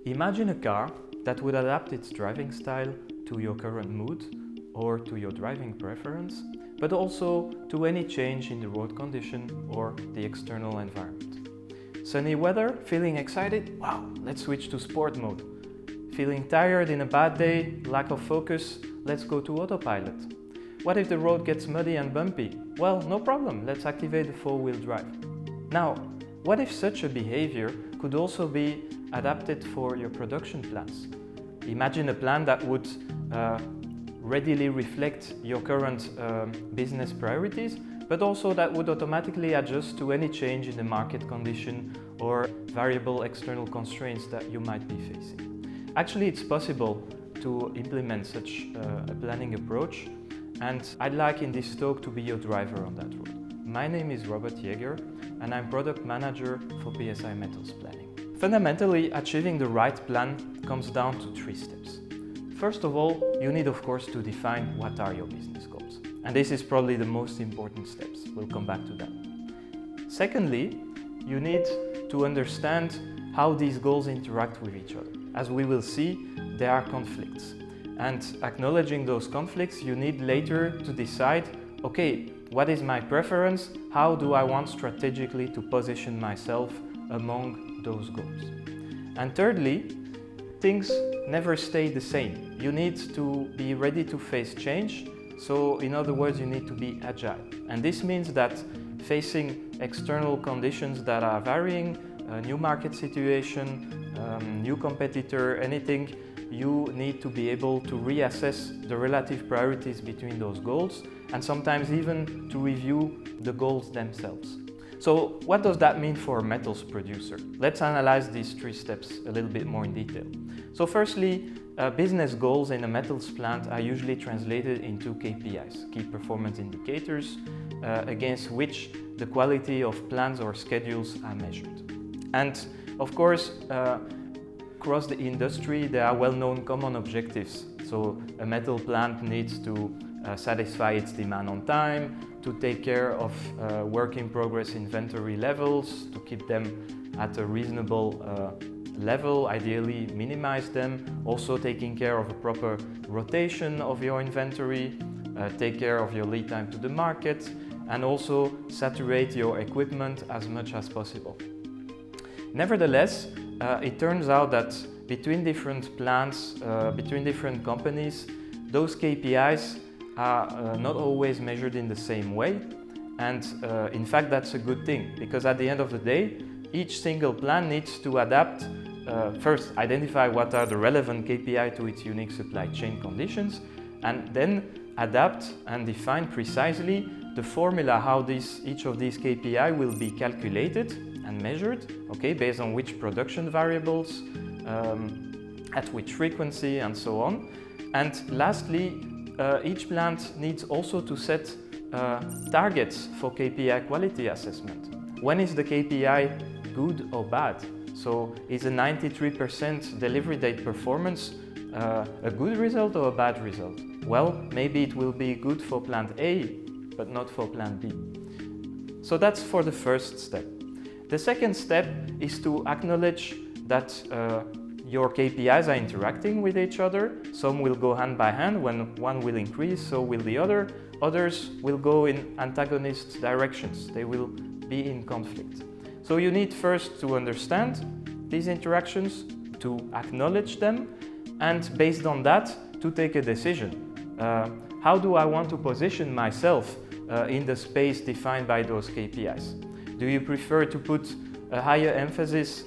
Imagine a car that would adapt its driving style to your current mood or to your driving preference, but also to any change in the road condition or the external environment. Sunny weather, feeling excited? Wow, let's switch to sport mode. Feeling tired in a bad day, lack of focus? Let's go to autopilot. What if the road gets muddy and bumpy? Well, no problem, let's activate the four-wheel drive. Now, what if such a behavior could also be adapted for your production plans? Imagine a plan that would readily reflect your current business priorities, but also that would automatically adjust to any change in the market condition or variable external constraints that you might be facing. Actually, it's possible to implement such a planning approach, and I'd like in this talk to be your driver on that road. My name is Robert Jäger, and I'm product manager for PSI Metals Planning. Fundamentally, achieving the right plan comes down to 3 steps. First of all, you need of course to define what are your business goals. And this is probably the most important steps. We'll come back to that. Secondly, you need to understand how these goals interact with each other. As we will see, there are conflicts. And acknowledging those conflicts, you need later to decide, okay, what is my preference? How do I want strategically to position myself among those goals? And thirdly, things never stay the same. You need to be ready to face change. So in other words, you need to be agile. And this means that facing external conditions that are varying, a new market situation, new competitor, anything, you need to be able to reassess the relative priorities between those goals and sometimes even to review the goals themselves. So what does that mean for a metals producer? Let's analyze these 3 steps a little bit more in detail. So firstly, business goals in a metals plant are usually translated into KPIs, key performance indicators, against which the quality of plans or schedules are measured. And of course, across the industry, there are well-known common objectives. So a metal plant needs to satisfy its demand on time, to take care of work in progress inventory levels, to keep them at a reasonable level, ideally minimize them, also taking care of a proper rotation of your inventory, take care of your lead time to the market, and also saturate your equipment as much as possible. Nevertheless, it turns out that between different plants, between different companies, those KPIs are not always measured in the same way. And in fact, that's a good thing, because at the end of the day, each single plan needs to adapt, first identify what are the relevant KPI to its unique supply chain conditions, and then adapt and define precisely the formula how each of these KPI will be calculated and measured, okay, based on which production variables, at which frequency, and so on. And lastly, each plant needs also to set targets for KPI quality assessment. When is the KPI good or bad? So is a 93% delivery date performance a good result or a bad result? Well, maybe it will be good for plant A, but not for plant B. So that's for the first step. The second step is to acknowledge that your KPIs are interacting with each other. Some will go hand by hand. When one will increase, so will the other. Others will go in antagonist directions. They will be in conflict. So you need first to understand these interactions, to acknowledge them, and based on that, to take a decision. How do I want to position myself in the space defined by those KPIs? Do you prefer to put a higher emphasis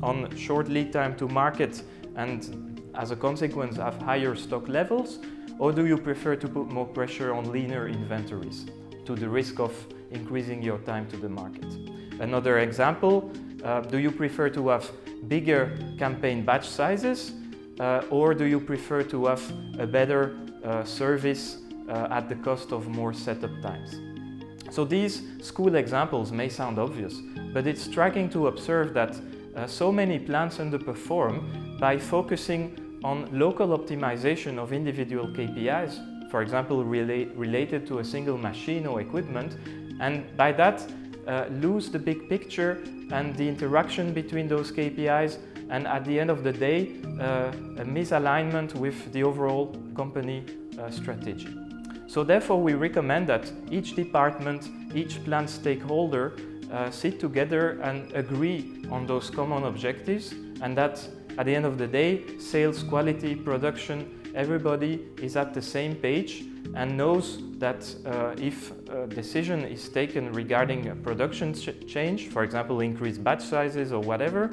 on short lead time to market and as a consequence have higher stock levels? Or do you prefer to put more pressure on leaner inventories to the risk of increasing your time to the market? Another example, do you prefer to have bigger campaign batch sizes or do you prefer to have a better service at the cost of more setup times? So these school examples may sound obvious, but it's striking to observe that so many plants underperform by focusing on local optimization of individual KPIs, for example, related to a single machine or equipment, and by that lose the big picture and the interaction between those KPIs and at the end of the day, a misalignment with the overall company strategy. So therefore we recommend that each department, each plant stakeholder sit together and agree on those common objectives, and that at the end of the day, sales, quality, production, everybody is at the same page and knows that if a decision is taken regarding a production change, for example increased batch sizes or whatever,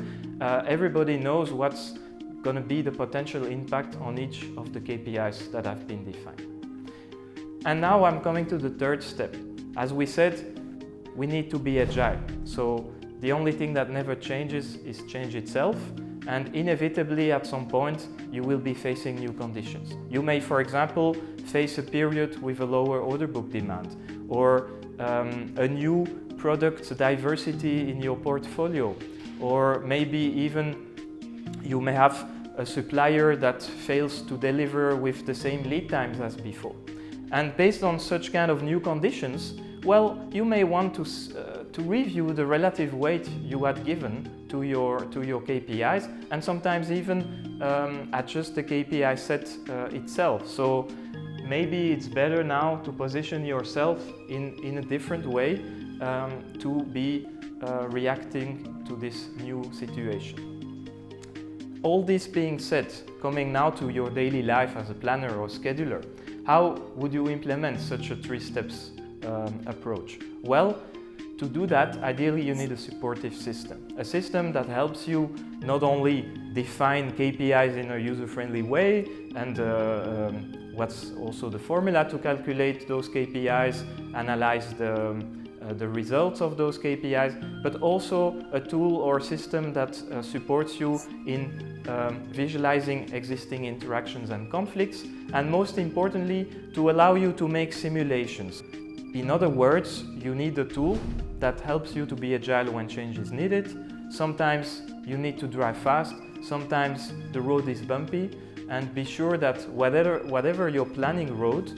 everybody knows what's going to be the potential impact on each of the KPIs that have been defined. And now I'm coming to the third step. As we said, we need to be agile. So the only thing that never changes is change itself, and inevitably at some point you will be facing new conditions. You may, for example, face a period with a lower order book demand, or a new product diversity in your portfolio, or maybe even you may have a supplier that fails to deliver with the same lead times as before. And based on such kind of new conditions, well, you may want to review the relative weight you had given to your KPIs, and sometimes even adjust the KPI set itself. So maybe it's better now to position yourself in a different way to be reacting to this new situation. All this being said, coming now to your daily life as a planner or scheduler, how would you implement such a 3 steps approach? Well, to do that, ideally you need a supportive system. A system that helps you not only define KPIs in a user-friendly way and what's also the formula to calculate those KPIs, analyze the results of those KPIs, but also a tool or system that supports you in visualizing existing interactions and conflicts, and most importantly, to allow you to make simulations. In other words, you need a tool that helps you to be agile when change is needed. Sometimes you need to drive fast, sometimes the road is bumpy, and be sure that whatever your planning road,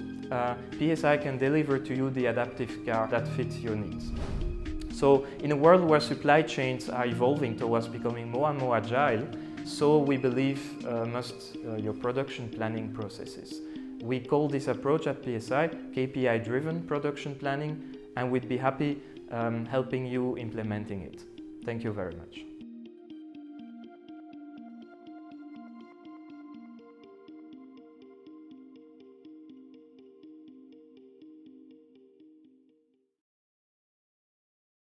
PSI can deliver to you the adaptive car that fits your needs. So in a world where supply chains are evolving towards becoming more and more agile, so we believe must your production planning processes. We call this approach at PSI KPI-Driven production planning, and we'd be happy helping you implementing it. Thank you very much.